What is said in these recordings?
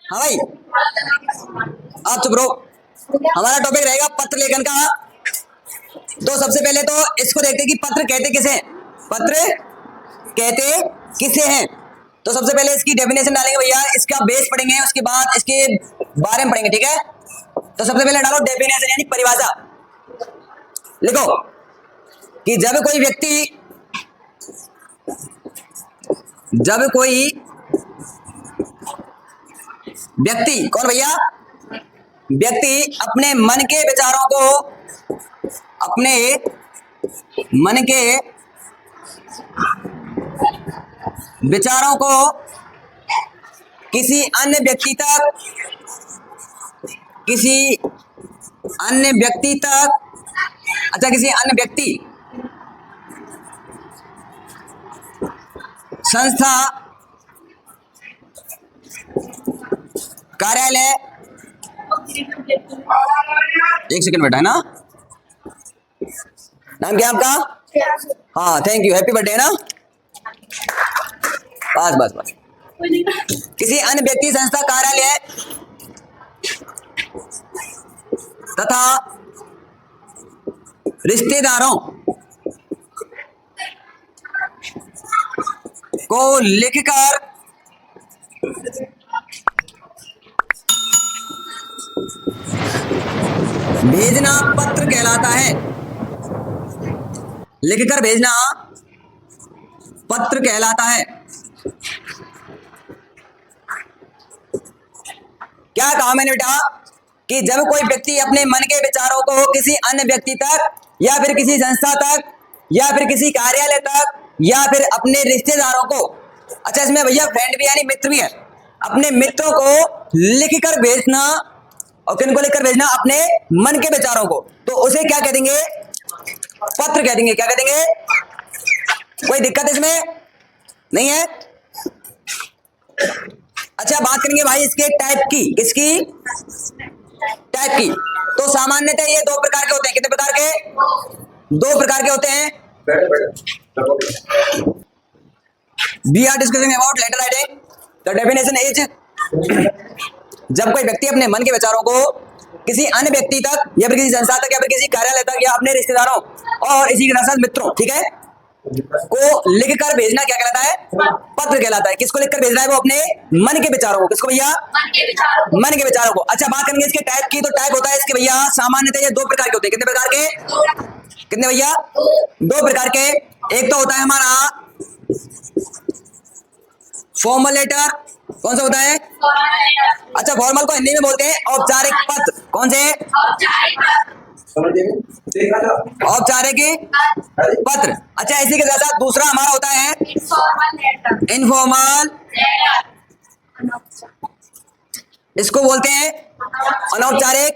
हाँ भाई, आप चुप रहो। हमारा टॉपिक रहेगा पत्र लेखन का। तो सबसे पहले तो इसको देखते हैं कि पत्र कहते किसे हैं। पत्र कहते किसे हैं। तो सबसे पहले इसकी डेफिनेशन डालेंगे भैया, इसका बेस पढ़ेंगे, उसके बाद इसके बारे में पढ़ेंगे, ठीक है। तो सबसे पहले डालो डेफिनेशन यानी परिभाषा। लिखो कि जब कोई व्यक्ति कौन भैया, व्यक्ति अपने मन के विचारों को किसी अन्य व्यक्ति संस्था, कार्यालय, एक सेकंड बेटा है ना, नाम क्या आपका? हाँ थैंक यू, हैप्पी बर्थडे ना। बस किसी अन्य व्यक्ति, संस्था, कार्यालय तथा रिश्तेदारों को लिखकर भेजना पत्र कहलाता है। लिखकर भेजना पत्र कहलाता है। क्या कहा मैंने बेटा कि जब कोई व्यक्ति अपने मन के विचारों को किसी अन्य व्यक्ति तक या फिर किसी संस्था तक या फिर किसी कार्यालय तक या फिर अपने रिश्तेदारों को, अच्छा इसमें भैया फ्रेंड भी यानी मित्र भी है, अपने मित्रों को लिखकर भेजना, और किनको लिखकर भेजना? अपने मन के विचारों को, तो उसे क्या कह देंगे? पत्र कह देंगे। क्या कह देंगे? कोई दिक्कत इसमें नहीं है? अच्छा बात करेंगे भाई इसके टाइप की। किसकी? टाइप की। तो सामान्यतः ये दो प्रकार के होते हैं। कितने प्रकार के? दो प्रकार के होते हैं। We are discussing about letter writing. The definition is जब कोई व्यक्ति अपने मन के विचारों को किसी अन्य व्यक्ति तक या फिर किसी संस्था तक या फिर किसी कार्यालय तक या अपने रिश्तेदारों और इसी के साथ मित्रों, ठीक है, को लिखकर भेजना क्या कहलाता है? पत्र कहलाता है। किसको लिखकर भेजना है? वो अपने मन के विचारों को। किसको भैया? मन के विचारों को। अच्छा बात करेंगे इसके टाइप की। तो टाइप होता है इसके भैया सामान्यतः ये दो प्रकार के होते हैं। कितने प्रकार के? कितने भैया? दो प्रकार के। एक तो होता है हमारा फॉर्मल लेटर। कौन सा होता है? अच्छा फॉर्मल को हिंदी में बोलते हैं औपचारिक पत्र। कौन से? औपचारिक पत्र। अच्छा इसी के साथ साथ दूसरा हमारा होता है इनफॉर्मल, इसको बोलते हैं अनौपचारिक।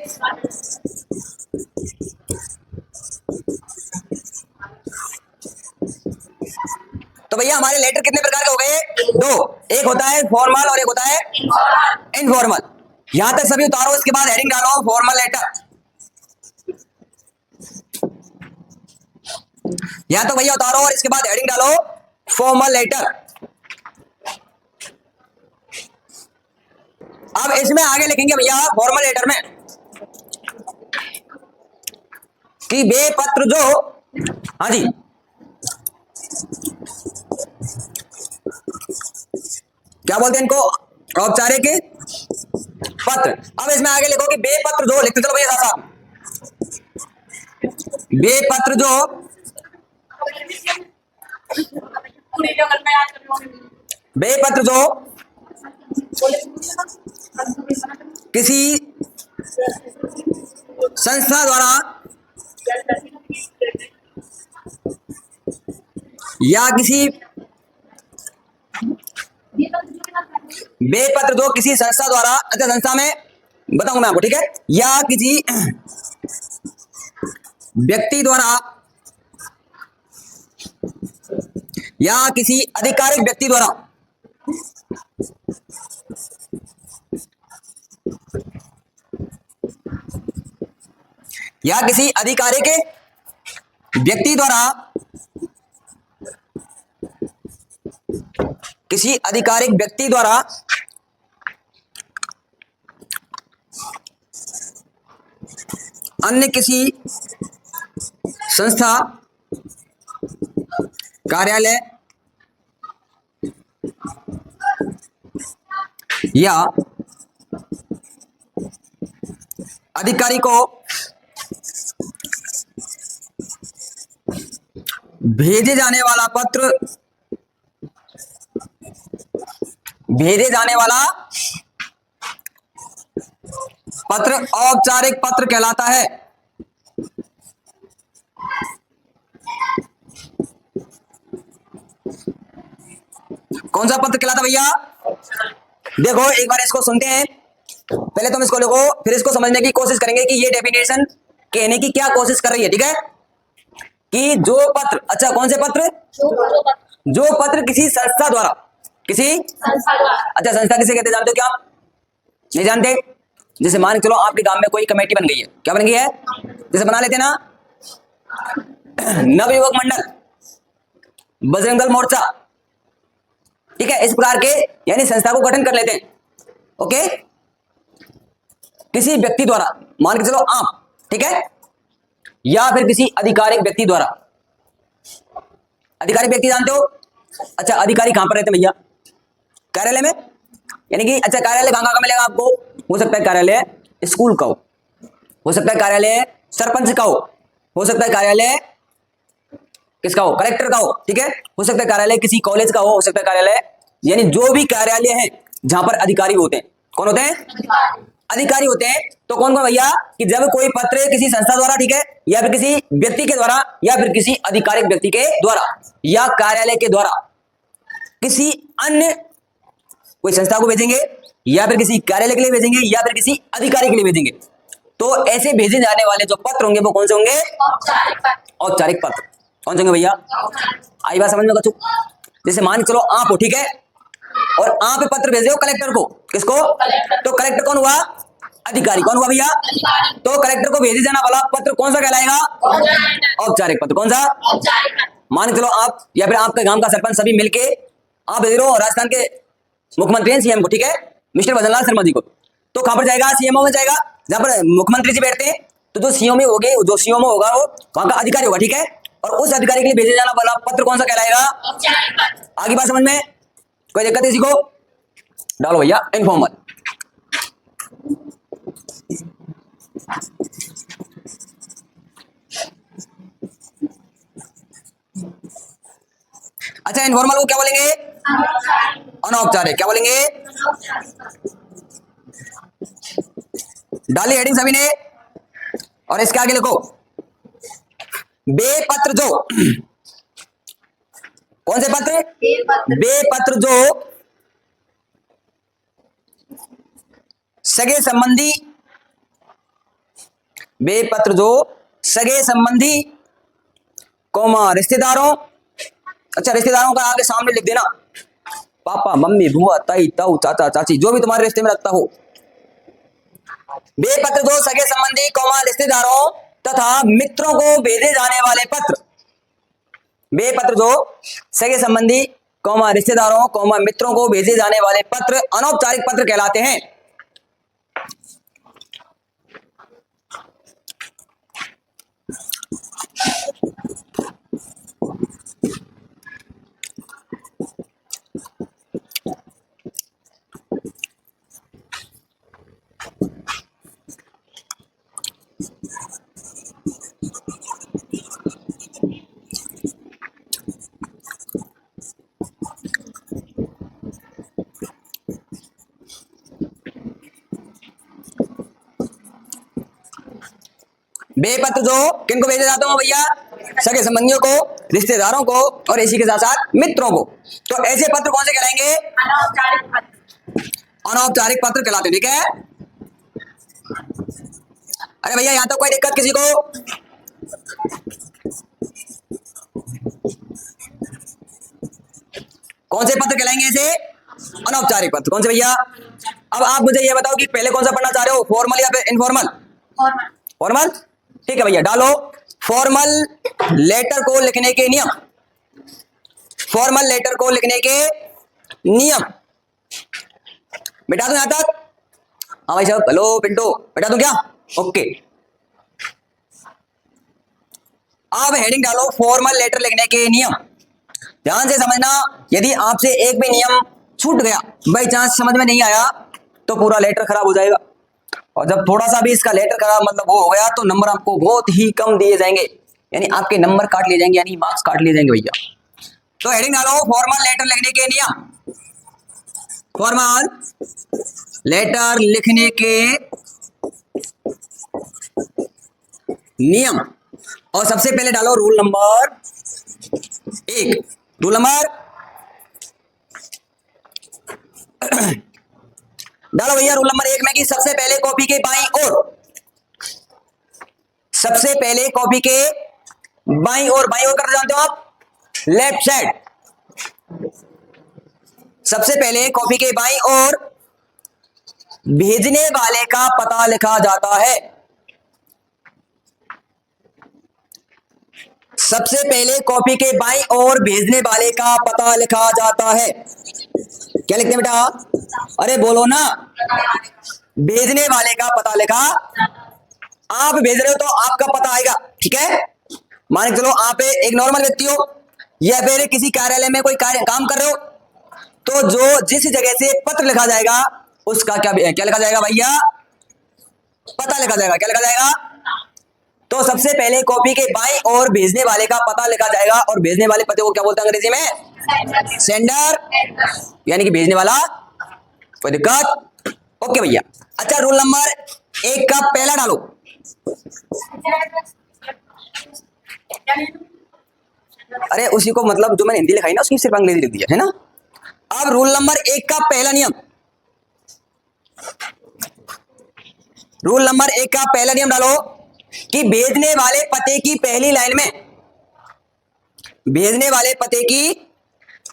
तो भैया हमारे लेटर कितने प्रकार के हो गए? दो। एक होता है फॉर्मल और एक होता है इनफॉर्मल। यहां तक सभी उतारो, इसके बाद हेडिंग डालो फॉर्मल लेटर। यहां तो भैया उतारो और इसके बाद हेडिंग डालो फॉर्मल लेटर। अब इसमें आगे लिखेंगे भैया फॉर्मल लेटर में कि वे पत्र जो, हाँ जी, क्या बोलते हैं इनको? औपचारिक पत्र। अब इसमें आगे लिखो कि वे पत्र जो, लिखते चलो भैया साहब, वे पत्र जो किसी संस्था द्वारा या किसी बेपत्र जो किसी संस्था द्वारा, अच्छा संस्था में बताऊंगा मैं आपको, ठीक है, या किसी व्यक्ति द्वारा या किसी आधिकारिक व्यक्ति द्वारा या किसी आधिकारिक व्यक्ति द्वारा किसी आधिकारिक व्यक्ति द्वारा अन्य किसी संस्था, कार्यालय या अधिकारी को भेजे जाने वाला पत्र, भेजे जाने वाला पत्र औपचारिक पत्र कहलाता है। कौन सा पत्र कहलाता भैया? देखो एक बार इसको सुनते हैं, पहले तुम इसको लिखो, फिर इसको समझने की कोशिश करेंगे कि ये डेफिनेशन कहने की क्या कोशिश कर रही है। ठीक है कि जो पत्र, अच्छा कौन से पत्र? जो पत्र किसी संस्था द्वारा, किसी संस्था द्वारा, अच्छा संस्था किसे कहते जानते हो क्या आप? नहीं जानते? जैसे मान के चलो आपके गांव में कोई कमेटी बन गई है, क्या बन गई है? जैसे बना लेते ना नवयुवक मंडल, बजरंग दल मोर्चा, ठीक है, इस प्रकार के यानी संस्था को गठन कर लेते हैं। ओके, किसी व्यक्ति द्वारा, मान के चलो आप, ठीक है, या फिर किसी आधिकारिक व्यक्ति द्वारा। आधिकारिक व्यक्ति जानते हो? अच्छा अधिकारी कहां पर रहते हैं भैया? कार्यालय में, यानी कि अच्छा कार्यालय कहां कहां मिलेगा आपको? हो सकता है कार्यालय स्कूल का हो सकता है कार्यालय सरपंच का हो सकता है कार्यालय किसका हो? कलेक्टर का हो। ठीक है, हो सकता है कार्यालय किसी कॉलेज का हो सकता है कार्यालय, यानी जो भी कार्यालय है जहां पर अधिकारी होते हैं। कौन होते हैं? अधिकारी होते हैं। तो कौन कौन भैया? कि जब कोई पत्र किसी संस्था द्वारा, ठीक है, या फिर किसी व्यक्ति के द्वारा, या फिर किसी आधिकारिक व्यक्ति के द्वारा, या कार्यालय के द्वारा किसी अन्य कोई संस्था को भेजेंगे, या फिर किसी कार्यालय के लिए भेजेंगे, या फिर किसी अधिकारी के लिए भेजेंगे, तो ऐसे भेजे जाने वाले जो पत्र होंगे वो कौन से होंगे? औपचारिक पत्र। कौन से होंगे भैया? आई बात समझ में बच्चों? जैसे मान के चलो आप हो, ठीक है, और आप पत्र भेजे हो कलेक्टर को। किसको? तो कलेक्टर कौन हुआ? अधिकारी। कौन हुआ भैया? तो कलेक्टर को भेजे जाने वाला पत्र कौन सा कहलाएगा? औपचारिक पत्र। कौन सा? मान के चलो आप या फिर आपके गांव का सरपंच सभी मिलके आप भेज रहे हो राजस्थान के मुख्यमंत्री सीएम को, ठीक है, मिस्टर भजनलाल शर्मा जी को। तो कहां पर जाएगा? सीएमओ में जाएगा, जहां पर मुख्यमंत्री जी बैठते हैं। तो जो सीएमओ होगे, जो सीएमओ होगा वो वहां का अधिकारी होगा, ठीक है, और उस अधिकारी के लिए भेजे जाना वाला पत्र कौन सा कहलाएगा? आगे बात समझ में? कोई दिक्कत है किसी को? डालो भैया इनफॉर्मल। अच्छा इनफॉर्मल को क्या बोलेंगे? अनौपचारिक। क्या बोलेंगे? डाली हेडिंग सभी ने, और इसके आगे लिखो बेपत्र जो। कौन से पत्र? बेपत्र जो सगे संबंधी, बेपत्र जो सगे संबंधी कौमा रिश्तेदारों, अच्छा रिश्तेदारों का आगे सामने लिख देना, पापा मम्मी बुआ ताई ताऊ चाचा चाची जो भी तुम्हारे रिश्ते में लगता हो। बेपत्र जो सगे संबंधी कौमा रिश्तेदारों तथा मित्रों को भेजे जाने वाले पत्र। बेपत्र जो सगे संबंधी कौमा रिश्तेदारों कौमा मित्रों को भेजे जाने वाले पत्र अनौपचारिक पत्र कहलाते हैं। बेपत्र जो किनको भेजे जाते हो भैया? सगे संबंधियों को, रिश्तेदारों को, और इसी के साथ साथ मित्रों को। तो ऐसे पत्र कौन से कहलाएंगे? अनौपचारिक पत्र कहलाते हैं। ठीक है, अरे भैया यहां तक कोई दिक्कत किसी को? कौन से पत्र कहलाएंगे ऐसे? अनौपचारिक पत्र। कौन से भैया? अब आप मुझे ये बताओ कि पहले कौन सा पढ़ना चाह रहे हो, फॉर्मल या फिर इनफॉर्मल? फॉर्मल। ठीक है भैया, डालो फॉर्मल लेटर को लिखने के नियम। फॉर्मल लेटर को लिखने के नियम बिठा दूं यहां तक? हाँ भाई साहब, हेलो पिंटू, बिठा दूं क्या? ओके। अब हेडिंग डालो फॉर्मल लेटर लिखने के नियम। ध्यान से समझना, यदि आपसे एक भी नियम छूट गया, बाई चांस समझ में नहीं आया, तो पूरा लेटर खराब हो जाएगा। और जब थोड़ा सा भी इसका लेटर खराब मतलब वो हो गया, तो नंबर आपको बहुत ही कम दिए जाएंगे, यानी आपके नंबर काट लिए जाएंगे, यानी मार्क्स काट लिए जाएंगे भैया। तो हेडिंग डालो फॉर्मल लेटर लिखने के नियम। फॉर्मल लेटर लिखने के नियम, और सबसे पहले डालो रूल नंबर 1। रूल नंबर डालो भैया रूल नंबर 1 में कि सबसे पहले कॉपी के बाईं ओर, सबसे पहले कॉपी के बाईं ओर, बाईं ओर कर जानते हो आप, लेफ्ट साइड। सबसे पहले कॉपी के बाईं ओर भेजने वाले का पता लिखा जाता है। सबसे पहले कॉपी के बाईं ओर भेजने वाले का पता लिखा जाता है। क्या लिखते हैं बेटा? अरे बोलो ना, भेजने वाले का पता लिखा। आप भेज रहे हो तो आपका पता आएगा, ठीक है। मान के चलो आप एक नॉर्मल व्यक्ति हो, या फिर किसी कार्यालय में कोई काम कर रहे हो, तो जो जिस जगह से पत्र लिखा जाएगा उसका क्या लिखा जाएगा भैया? पता लिखा जाएगा। क्या लिखा जाएगा? तो सबसे पहले कॉपी के बाईं ओर भेजने वाले का पता लिखा जाएगा, और भेजने वाले पते को क्या बोलते हैं अंग्रेजी में? सेंडर, यानी कि भेजने वाला। कोई दिक्कत? ओके भैया। अच्छा, रूल नंबर 1 का पहला डालो। अरे उसी को मतलब जो मैंने हिंदी लिखाई ना उसकी सिर्फ अंग्रेजी लिख दिया है ना। अब रूल नंबर 1 का पहला नियम, रूल नंबर 1 का पहला नियम डालो कि भेजने वाले पते की पहली लाइन में, भेजने वाले पते की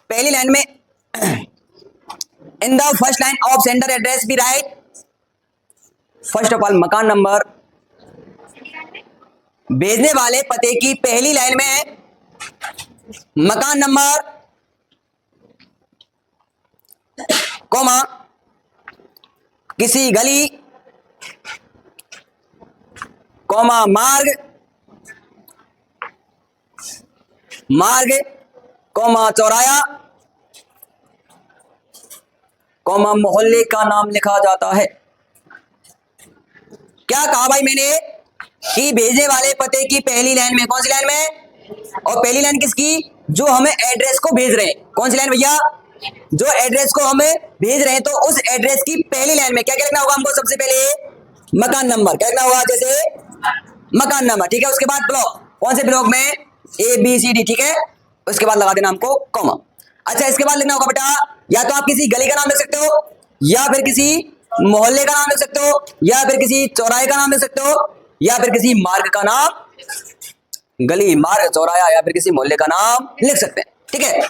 पहली लाइन में in the first line of sender address be right first of all मकान नंबर। भेजने वाले पते की पहली लाइन में मकान नंबर, कॉमा, किसी गली, कॉमा, मार्ग, मार्ग, कॉमा, चौराया, कॉमा, मोहल्ले का नाम लिखा जाता है। क्या कहा भाई मैंने? कि भेजने वाले पते की पहली लाइन में, कौन सी लाइन में? और पहली लाइन किसकी? जो हमें एड्रेस को भेज रहे हैं। कौन सी लाइन भैया? जो एड्रेस को हमें भेज रहे हैं, तो उस एड्रेस की पहली लाइन में क्या क्या लिखना होगा हमको? सबसे पहले मकान नंबर। क्या लिखना होगा? जैसे मकान नंबर, ठीक है। उसके बाद ब्लॉक, कौन से ब्लॉक में? ABCD, ठीक है। उसके बाद लगा देना हमको कॉमा। अच्छा, इसके बाद लिखना होगा बेटा, या तो आप किसी गली का नाम लिख सकते हो, या फिर किसी मोहल्ले का नाम लिख सकते हो, या फिर किसी चौराहे का नाम लिख सकते हो, या फिर किसी मार्ग का नाम, गली, मार्ग, चौराया, या फिर किसी मोहल्ले का नाम लिख सकते हैं, ठीक है।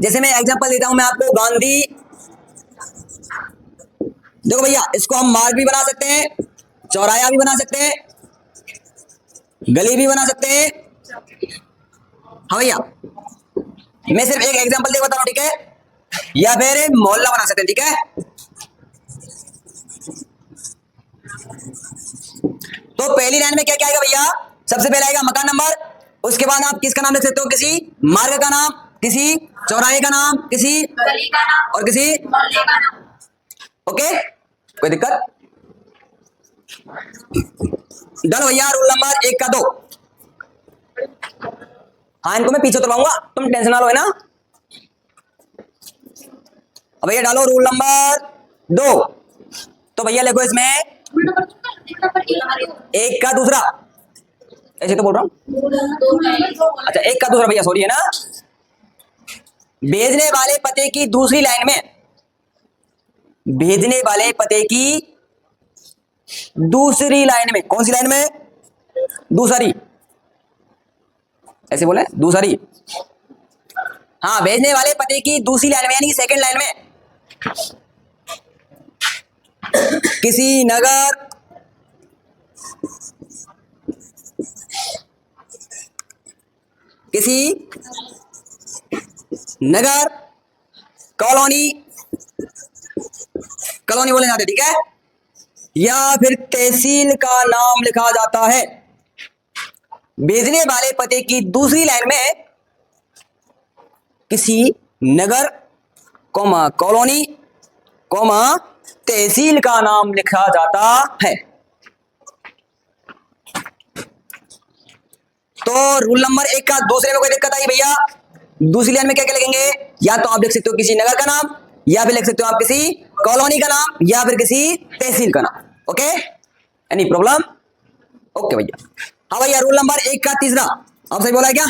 जैसे मैं एग्जांपल देता हूं मैं आपको, गांधी। देखो भैया, इसको हम मार्ग भी बना सकते हैं, चौराया भी बना सकते हैं, गली भी बना सकते हैं। हाँ भैया, मैं सिर्फ एक एग्जांपल दे बता रहा हूं, ठीक है। या फिर मोहल्ला बना सकते हैं, ठीक है। तो पहली लाइन में क्या क्या आएगा भैया? सबसे पहले आएगा मकान नंबर, उसके बाद आप किसका नाम लिख सकते हो? किसी मार्ग का नाम, किसी चौराहे का नाम, किसी गली का नाम, और किसी मोहल्ले का नाम। ओके, कोई दिक्कत? डन भैया। रूल नंबर 1 का 2। हाँ, इनको मैं पीछे उतरवाऊंगा, तुम टेंशन ना लो, है ना। अब भैया डालो रूल नंबर 2। तो भैया लिखो इसमें 1 का दूसरा, ऐसे तो बोल रहा हूं। अच्छा, 1 का दूसरा भैया, सॉरी, है ना। भेजने वाले पते की दूसरी लाइन में, भेजने वाले पते की दूसरी लाइन में, कौन सी लाइन में? दूसरी, ऐसे बोले, दूसरी। हाँ, भेजने वाले पते की दूसरी लाइन में, यानी सेकंड लाइन में किसी नगर, किसी नगर, कॉलोनी, कॉलोनी बोले जाते, ठीक है, या फिर तहसील का नाम लिखा जाता है। भेजने वाले पते की दूसरी लाइन में किसी नगर कॉमा कॉलोनी कॉमा तहसील का नाम लिखा जाता है। तो रूल नंबर 1 का दूसरे में कोई दिक्कत आई भैया? दूसरी लाइन में क्या क्या लिखेंगे? या तो आप लिख सकते हो किसी नगर का नाम, या फिर लिख सकते हो आप किसी कॉलोनी का नाम, या फिर किसी तहसील का नाम। Okay, any problem? ओके भैया। हाँ भैया, रूल नंबर 1 का तीसरा, आप सही बोला है क्या?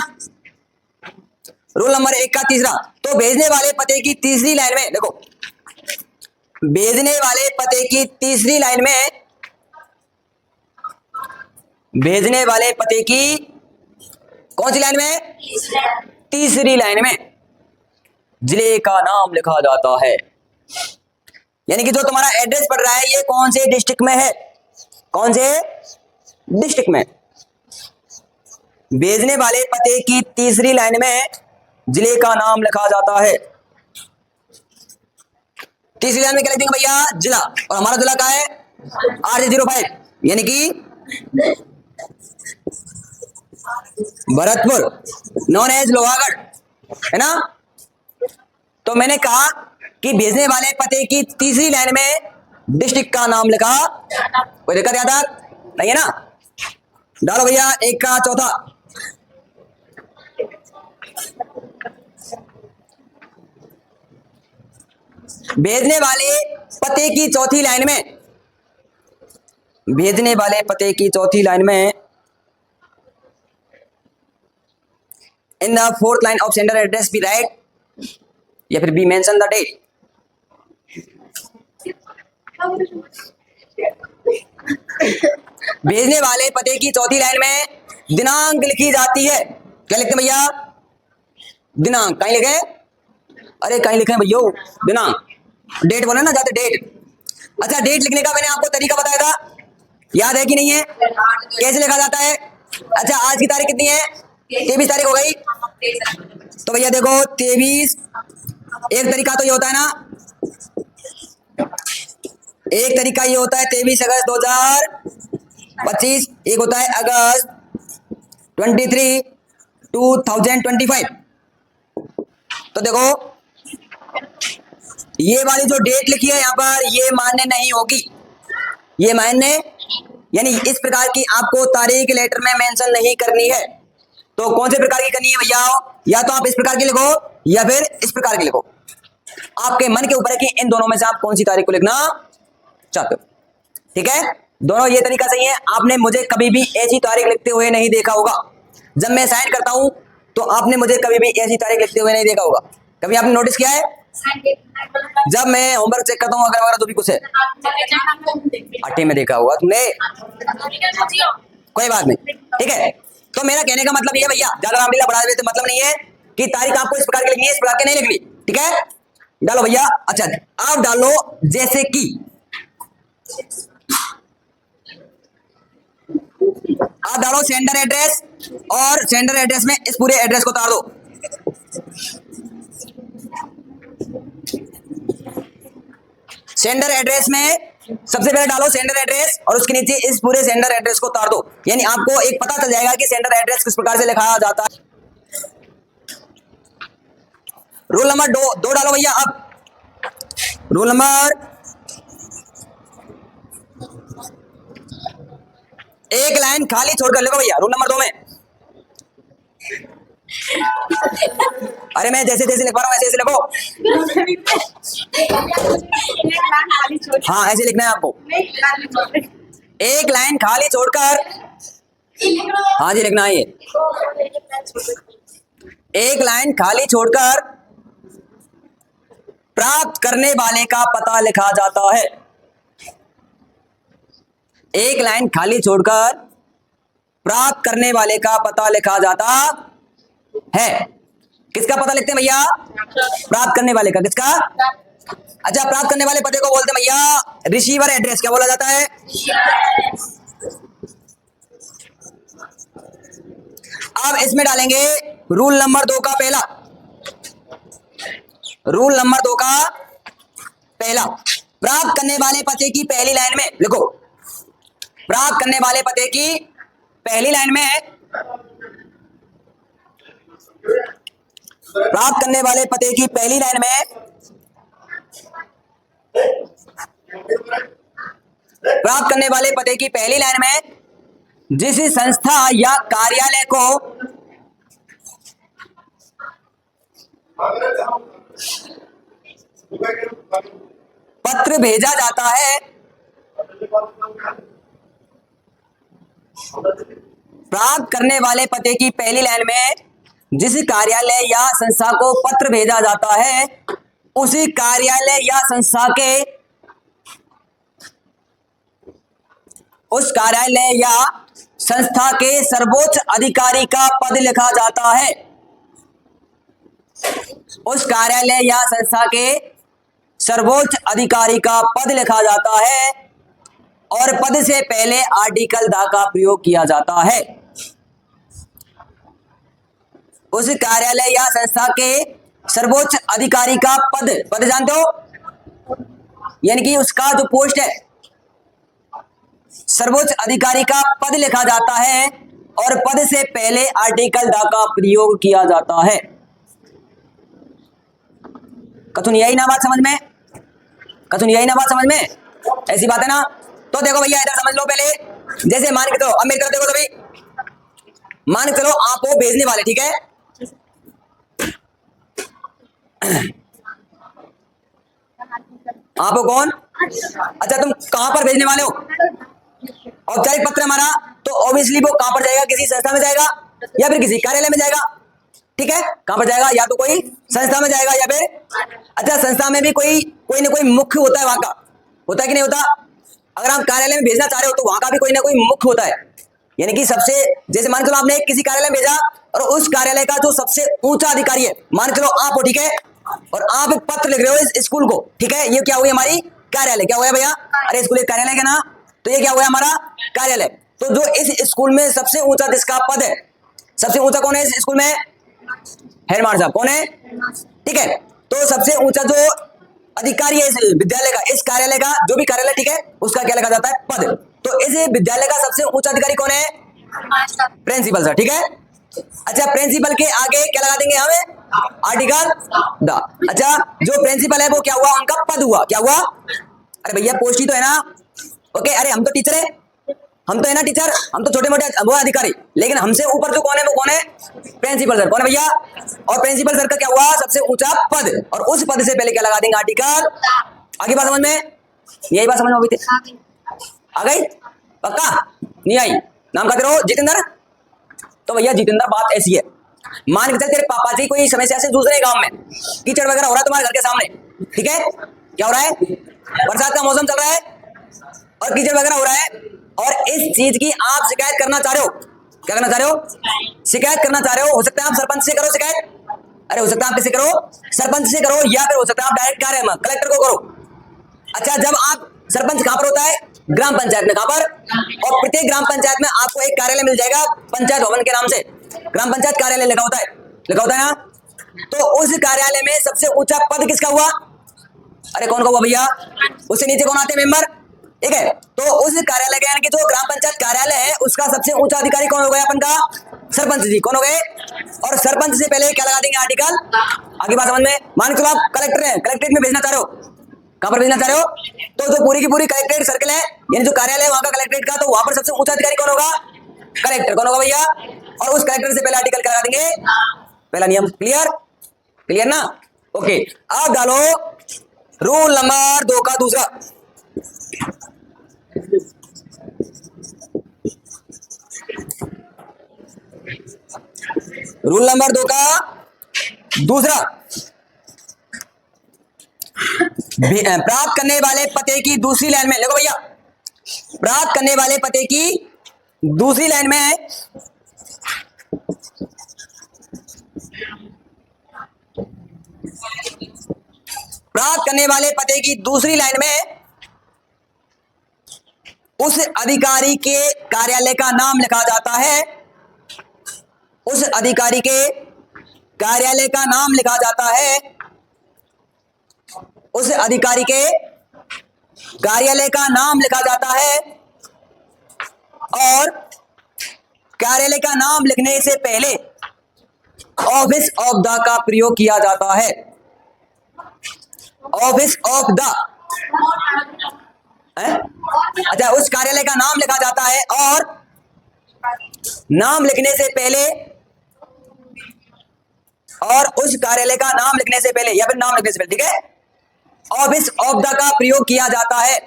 रूल नंबर 1 का तीसरा, तो भेजने वाले पते की तीसरी लाइन में देखो, भेजने वाले पते की तीसरी लाइन में, भेजने वाले पते की कौन सी लाइन में? तीसरी लाइन में जिले का नाम लिखा जाता है। यानी कि जो तुम्हारा एड्रेस पड़ रहा है ये कौन से डिस्ट्रिक्ट में है? कौन से डिस्ट्रिक्ट में? भेजने वाले पते की तीसरी लाइन में जिले का नाम लिखा जाता है। तीसरी लाइन में क्या लिख देंगे भैया? जिला। और हमारा जिला क्या है? RJ05, यानी कि भरतपुर, नॉन एज लोहागढ़, है ना? तो मैंने कहा कि भेजने वाले पते की तीसरी लाइन में डिस्ट्रिक्ट का नाम लिखा, कोई दिक्कत याद नहीं है ना? डालो भैया 1 का चौथा, भेजने वाले पते की चौथी लाइन में, भेजने वाले पते की चौथी लाइन में in the fourth line of sender address be right, या फिर बी मेंशन द डेट। भेजने वाले पते की चौथी लाइन में दिनांक लिखी जाती है। क्या लिखते हैं भैया? दिनांक। कहीं लिखे? अरे कहीं लिखे भैया दिनांक, डेट बोले ना, जाते डेट। अच्छा, डेट लिखने का मैंने आपको तरीका बताया था, याद है कि नहीं है? कैसे लिखा जाता है? अच्छा, आज की तारीख कितनी है? 23 तारीख हो गई। तो भैया देखो 23, एक तरीका तो ये होता है ना, एक तरीका ये होता है 23 अगस्त 2025, एक होता है अगस्त 23, 2025। तो देखो ये वाली जो डेट लिखी है यहाँ पर ये मान्य नहीं होगी, ये मान्य, यानी इस प्रकार की आपको तारीख लेटर में मेंशन नहीं करनी है। तो कौन से प्रकार की करनी है भैया? या तो आप इस प्रकार की लिखो या फिर इस प्रकार की लिखो, आपके मन के ऊपर है कि इन दोनों में से आप कौन सी तारीख को लिखना चाहते हो। ठीक है, दोनों ये तरीका सही है। आपने मुझे कभी भी ऐसी तारीख लिखते हुए नहीं देखा होगा। जब मैं साइन करता हूं तो आपने मुझे कभी भी ऐसी तारीख लिखते हुए नहीं देखा होगा। कभी आपने नोटिस किया है? जब मैं होमवर्क चेक करता हूँ अगर वगैरह तो भी कुछ है, 8 में देखा होगा तुमने, कोई बात नहीं। ठीक है, तो मेरा कहने का मतलब ये भैया, ज्यादा रामलीला बढ़ा देते मतलब नहीं है कि तारीख आपको इस प्रकार की लिखनी है, इस प्रकार की नहीं लिखनी। ठीक है, डालो भैया। अच्छा, आप डालो जैसे कि, आप डालो सेंडर एड्रेस, और सेंडर एड्रेस में इस पूरे एड्रेस को उतार दो। सेंडर एड्रेस में सबसे पहले डालो सेंडर एड्रेस, और उसके नीचे इस पूरे सेंडर एड्रेस को उतार दो, यानी आपको एक पता चल जाएगा कि सेंडर एड्रेस किस प्रकार से लिखा जाता है। रूल नंबर 2 डालो भैया। अब रूल नंबर 1 लाइन खाली छोड़कर लिखो भैया रूल नंबर 2 में। अरे मैं जैसे जैसे लिख पा रहा हूं ऐसे ऐसे लिखो। हाँ, ऐसे लिखना है आपको, 1 लाइन खाली छोड़कर, हाँ जी लिखना है ये, 1 लाइन खाली छोड़कर प्राप्त करने वाले का पता लिखा जाता है। 1 लाइन खाली छोड़कर प्राप्त करने वाले का पता लिखा जाता है। किसका पता लिखते हैं भैया? प्राप्त करने वाले का। किसका? अच्छा, प्राप्त करने वाले पते को बोलते हैं भैया रिसीवर एड्रेस। क्या बोला जाता है? अब इसमें डालेंगे रूल नंबर 2 का पहला, रूल नंबर 2 का पहला, प्राप्त करने वाले पते की पहली लाइन में लिखो, प्राप्त करने वाले पते की पहली लाइन में प्राप्त करने वाले पते की पहली लाइन में प्राप्त करने वाले पते की पहली लाइन में जिस संस्था या कार्यालय को पत्र भेजा जाता है, प्राप्त करने वाले पते की पहली लाइन में जिस कार्यालय या संस्था को पत्र भेजा जाता है, उसी कार्यालय या संस्था के उस कार्यालय या संस्था के सर्वोच्च अधिकारी का पद लिखा जाता है। उस कार्यालय या संस्था के सर्वोच्च अधिकारी का पद लिखा जाता है और पद से पहले आर्टिकल द का प्रयोग किया जाता है। उस कार्यालय या संस्था के सर्वोच्च अधिकारी का पद जानते हो, यानी कि उसका जो पोस्ट है, सर्वोच्च अधिकारी का पद लिखा जाता है और पद से पहले आर्टिकल द का प्रयोग किया जाता है। कथुन यही ना बात समझ में? कथुन यही ना बात समझ में? ऐसी बात है ना? तो देखो भैया इधर समझ लो पहले, जैसे मान के चलो, अब मेरी तरफ देखो सभी, मान के चलो आपको भेजने वाले, ठीक है, आपको कौन, अच्छा तुम कहां पर भेजने वाले हो? औपचारिक पत्र हमारा, तो ऑब्वियसली वो कहां पर जाएगा? किसी संस्था में जाएगा या फिर किसी कार्यालय में जाएगा, ठीक है? कहां पर जाएगा? या तो कोई संस्था में जाएगा या फिर, अच्छा संस्था में भी कोई ना कोई मुख्य होता है, वहां का होता है कि नहीं होता? अगर आप कार्यालय में भेजना चाह रहे हो तो वहां का भी कोई ना कोई मुख्य होता है, यानी कि सबसे, जैसे मान चलो आपने किसी कार्यालय में भेजा और उस कार्यालय का जो सबसे ऊंचा अधिकारी है, मान चलो आप हो, ठीक है, और आप एक पत्र लिख रहे हो इस स्कूल को, ठीक है, ये क्या हुई हमारी कार्यालय, क्या हुआ भैया? अरे स्कूल एक कार्यालय का ना, तो ये क्या हुआ हमारा कार्यालय। तो जो इस स्कूल में सबसे ऊंचा जिसका पद है, सबसे ऊंचा कौन है इस स्कूल में? हेडमास्टर साहब, कौन है? ठीक है, तो सबसे ऊंचा जो अधिकारी है इस विद्यालय का, इस कार्यालय का, जो भी कार्यालय, ठीक है, उसका क्या लगा जाता है? पद। तो इस विद्यालय का सबसे ऊंचा अधिकारी कौन है? प्रिंसिपल सर, ठीक है। अच्छा प्रिंसिपल के आगे क्या लगा देंगे हमें? Article the. अच्छा जो प्रिंसिपल है वो क्या हुआ? उनका पद हुआ, क्या हुआ? अरे भैया पोस्ट ही तो है ना, ओके। अरे हम तो टीचर है, हम तो है ना टीचर, हम तो छोटे मोटे वो अधिकारी, लेकिन हमसे ऊपर जो कौन है वो कौन है? प्रिंसिपल सर, कौन है भैया? और प्रिंसिपल सर का क्या हुआ? सबसे ऊंचा पद, और उस पद से पहले क्या लगा देंगे? आर्टिकल। आगे बात समझ में? यही बात समझ में अभी आ गई? पक्का? नहीं आई? नाम कहते रहो जितेंद्र। तो भैया जितेंद्र बात ऐसी है, मान के चल तेरे पापा जी कोई समस्या से जूझ रहे गांव में, कीचड़ वगैरह हो रहा है तुम्हारे घर के सामने, ठीक है, क्या हो रहा है? बरसात का मौसम चल रहा है और कीचड़ वगैरह हो रहा है, और इस चीज की आप शिकायत करना चाह रहे हो। क्या करना चाह रहे हो? शिकायत करना चाह रहे हो सकता है आप सरपंच से करो शिकायत, अरे हो सकता है आप किससे करो? सरपंच से करो, या फिर हो सकता है आप डायरेक्ट कार्य में कलेक्टर को करो। अच्छा जब आप, सरपंच कहां पर होता है? ग्राम पंचायत में। कहां पर? और प्रत्येक ग्राम पंचायत में आपको एक कार्यालय मिल जाएगा पंचायत भवन के नाम से, ग्राम पंचायत कार्यालय लिखा होता है, लिखा होता है ना। तो उस कार्यालय में सबसे ऊंचा पद किसका हुआ? अरे कौन का हुआ भैया? उससे नीचे कौन आते हैं? मेंबर, ठीक है। तो उस कार्यालय का यानी कि जो ग्राम पंचायत कार्यालय है उसका सबसे ऊंचा अधिकारी कौन हो गया अपन का? सरपंच जी। कौन हो गए? और सरपंच से पहले क्या लगा देंगे? आर्टिकल। आगे बात समझ में? मान के चलो आप कलेक्टर है, कलेक्ट्रेट में भेजना चाह रहे हो, कहां पर भेजना चाह रहे हो? तो जो पूरी की पूरी कलेक्ट्रेट सर्कल है, यानी जो कार्यालय है वहां का कलेक्ट्रेट का, तो वहां पर सबसे ऊंचा अधिकारी कौन होगा? कलेक्टर। कौन होगा भैया? और उस कलेक्टर से पहले आर्टिकल क्या लगा देंगे? पहला नियम। क्लियर? क्लियर ना? ओके। अब डालो रूल नंबर 2 का दूसरा। रूल नंबर 2 का दूसरा, प्राप्त करने वाले पते की दूसरी लाइन में, देखो भैया, प्राप्त करने वाले पते की दूसरी लाइन में प्राप्त करने वाले पते की दूसरी लाइन में उस अधिकारी के कार्यालय का नाम लिखा जाता है, उस अधिकारी के कार्यालय का नाम लिखा जाता है, उस अधिकारी के कार्यालय का नाम लिखा जाता है, और कार्यालय का नाम लिखने से पहले ऑफिस ऑफ द का प्रयोग किया जाता है। ऑफिस ऑफ द, अच्छा, उस कार्यालय का नाम लिखा जाता है और नाम लिखने से पहले, और उस कार्यालय का नाम लिखने से पहले या फिर नाम लिखने से पहले, ठीक है, ऑफिस ऑफ द का प्रयोग किया जाता है।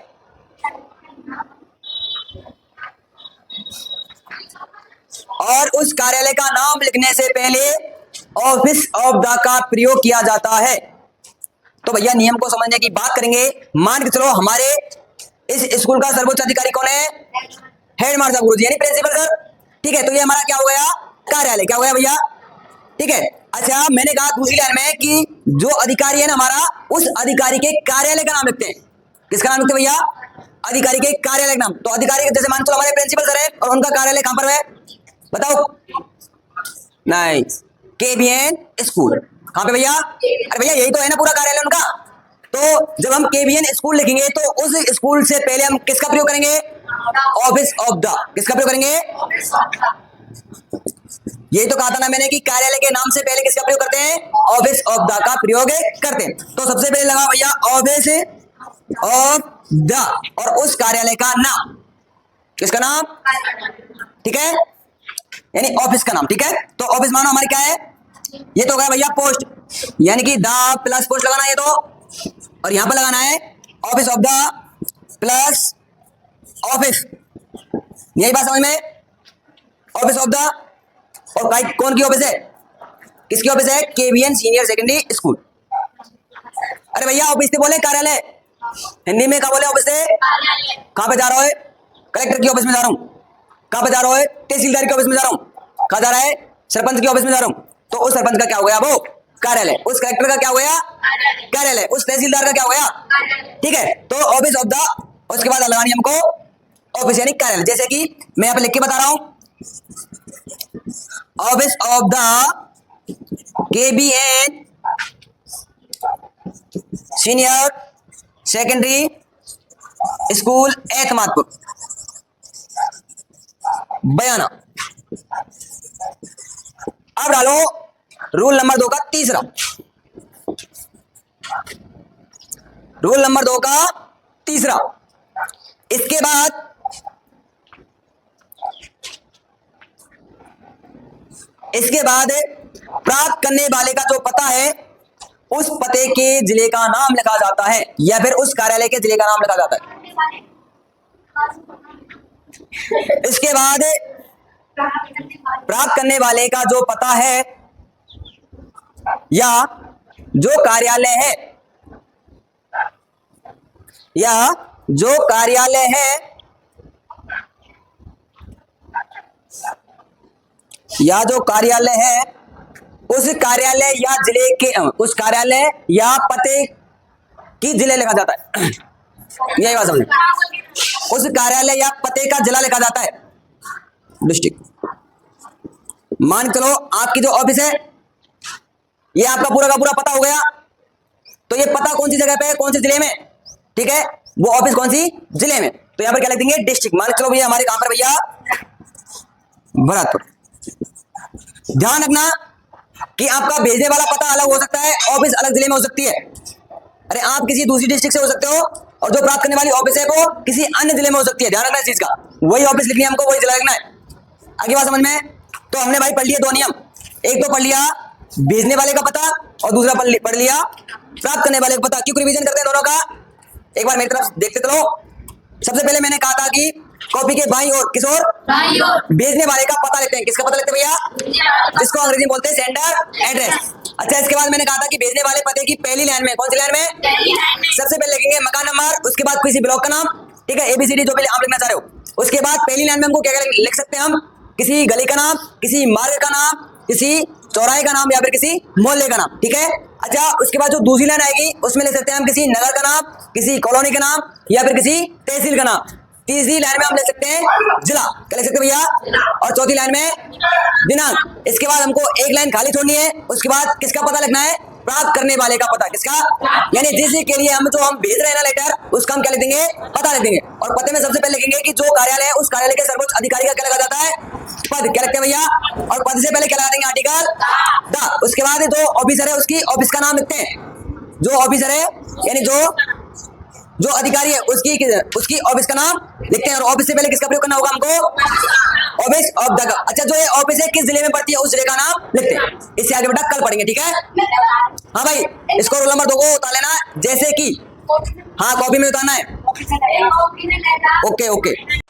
और उस कार्यालय का नाम लिखने से पहले ऑफिस ऑफ द का प्रयोग किया जाता है। तो भैया नियम को समझने की बात करेंगे। मान के चलो हमारे इस स्कूल का सर्वोच्च अधिकारी कौन है? हेड मास्टर साहब, गुरुजी यानी प्रिंसिपल सर, ठीक है। तो ये हमारा क्या हो गया? कार्यालय। क्या हो गया भैया? ठीक है। अच्छा, मैंने कहा दूसरी लाइन में कि जो अधिकारी है ना हमारा, उस अधिकारी के कार्यालय का नाम लिखते हैं। किसका नाम लिखते हैं भैया? अधिकारी के कार्यालय का नाम। तो अधिकारी जैसे मान चलो हमारे प्रिंसिपल सर है और उनका कार्यालय कहां पर है बताओ? नहीं, केबीएन स्कूल। कहां पे भैया? अरे भैया यही तो है ना पूरा कार्यालय उनका। तो जब हम केबीएन स्कूल लिखेंगे तो उस स्कूल से पहले हम किसका प्रयोग करेंगे? Office of the. किसका प्रयोग करेंगे? यही तो कहा था ना मैंने कि कार्यालय के नाम से पहले किसका प्रयोग करते हैं? ऑफिस ऑफ द का प्रयोग करते हैं। तो सबसे पहले लगा भैया ऑफिस ऑफ द और उस कार्यालय का नाम। किसका नाम? ठीक है, यानी ऑफिस का नाम। ठीक है, तो ऑफिस मानो हमारी क्या है? ये तो गया भैया पोस्ट, यानी कि द प्लस पोस्ट लगाना है ये तो, और यहां पर लगाना है office of the plus office. यही बात समझ में? ऑफिस ऑफ द, और कौन की ऑफिस है? किसकी ऑफिस है? KBN senior secondary school. अरे भैया ऑफिस से बोले कार्यालय, हिंदी में क्या बोले? ऑफिस से। कहां पे जा रहा है? कलेक्टर की ऑफिस में जा रहा हूं। कहां पे जा रहा है? तहसीलदार की ऑफिस में जा रहा हूं। कहां जा रहा है? सरपंच की ऑफिस में जा रहा हूं। तो उस सरपंच का क्या हो गया? वो कार्यालय। उस कलेक्टर का क्या हो गया? कार्यालय। उस तहसीलदार का क्या हो गया? ठीक है, तो ऑफिस ऑफ द, उसके बाद लगानी हमको ऑफिस यानी कार्यालय। जैसे कि मैं यहां पे लिख के बता रहा हूं, office of the KBN senior secondary school Etmadpur Bayana. अब डालो रूल नंबर 2 का तीसरा। रूल नंबर 2 का तीसरा, इसके बाद प्राप्त करने वाले का जो पता है उस पते के जिले का नाम लिखा जाता है या फिर उस कार्यालय के जिले का नाम लिखा जाता है। इसके बाद प्राप्त करने वाले का जो पता है या जो कार्यालय है उस कार्यालय या जिले के, उस कार्यालय या पते की जिले लिखा जाता है। यही बात समझे? उस कार्यालय या पते का जिला लिखा जाता है, डिस्ट्रिक्ट। मान चलो आपकी जो ऑफिस है ये आपका पूरा का पूरा पता हो गया, तो ये पता कौन सी जगह पे है, कौन से जिले में, ठीक है, वो ऑफिस कौन सी जिले में, तो यहां पर क्या लिख देंगे? डिस्ट्रिक्ट। मान चलो भैया हमारे कहां पर भैया? भरतपुर। ध्यान रखना कि आपका भेजने वाला पता अलग हो सकता है, ऑफिस अलग जिले में हो सकती है। अरे आप किसी दूसरी डिस्ट्रिक्ट से हो सकते हो और जो प्राप्त करने वाली ऑफिस है वो किसी अन्य जिले में हो सकती है। ध्यान रखना इस चीज का। वही ऑफिस लिखनी है हमको, वही जिला लिखना है। आगे बात समझ में? तो हमने भाई पढ़ लिए 2 नियम। एक तो पढ़ लिया भेजने वाले का पता और दूसरा पढ़ लिया प्राप्त करने वाले का पता। क्यों रिवीजन करते हैं दोनों का? एक बार मेरी तरफ देखते चलो। सबसे पहले मैंने कहा था कि कॉपी के बाईं ओर, किस ओर? भेजने वाले का पता लेते हैं। किसका पता लेते हैं भैया? जिसको अंग्रेजी में बोलते हैं सेंडर एड्रेस। अच्छा, इसके बाद मैंने कहा था कि भेजने वाले पते की पहली लाइन में, कौन सी लाइन में? सबसे पहले लिखेंगे मकान नंबर, उसके बाद किसी ब्लॉक का नाम, ठीक है, ABCD जो भी आप लिखना चाह रहे हो। उसके बाद पहली लाइन में हमको क्या लिख सकते हैं? हम किसी गली का नाम, किसी मार्ग का नाम, किसी चौराहे का नाम या फिर किसी मोहल्ले का नाम, ठीक है। अच्छा, उसके बाद जो दूसरी लाइन आएगी उसमें लिख सकते हैं हम किसी नगर का नाम, किसी कॉलोनी का नाम या फिर किसी तहसील का नाम। तीसरी लाइन में हम लिख सकते हैं जिला, क्या लिख सकते हैं भैया? और चौथी लाइन में दिनांक। इसके बाद हमको एक लाइन खाली छोड़नी है। उसके बाद किसका पता लिखना है? प्राप्त करने वाले का पता। किसका? यानी जिसके लिए हम भेज रहे हैं ना लेटर, उसका हम क्या लिख देंगे? पता लिख देंगे। और पते में सबसे पहले लिखेंगे कि जो कार्यालय है उस कार्यालय के सर्वोच्च अधिकारी का क्या लगा जाता है? पद। क्या लगते हैं भैया? और पद से पहले क्या लगा देंगे? Article the. उसके बाद जो ऑफिसर है उसकी ऑफिस का नाम लिखते हैं। जो ऑफिसर है यानी जो अधिकारी है उसकी ऑफिस का नाम लिखते हैं। और ऑफिस से पहले किसका प्रयोग करना होगा हमको? Office of the. अच्छा, जो ये ऑफिस है किस जिले में पड़ती है उस जिले का नाम लिखते हैं। इससे आगे बेटा कल पढ़ेंगे, ठीक है? हाँ भाई, इसको रोल नंबर 2 को उतार लेना, जैसे कि हाँ कॉपी में उतारना है। Okay okay.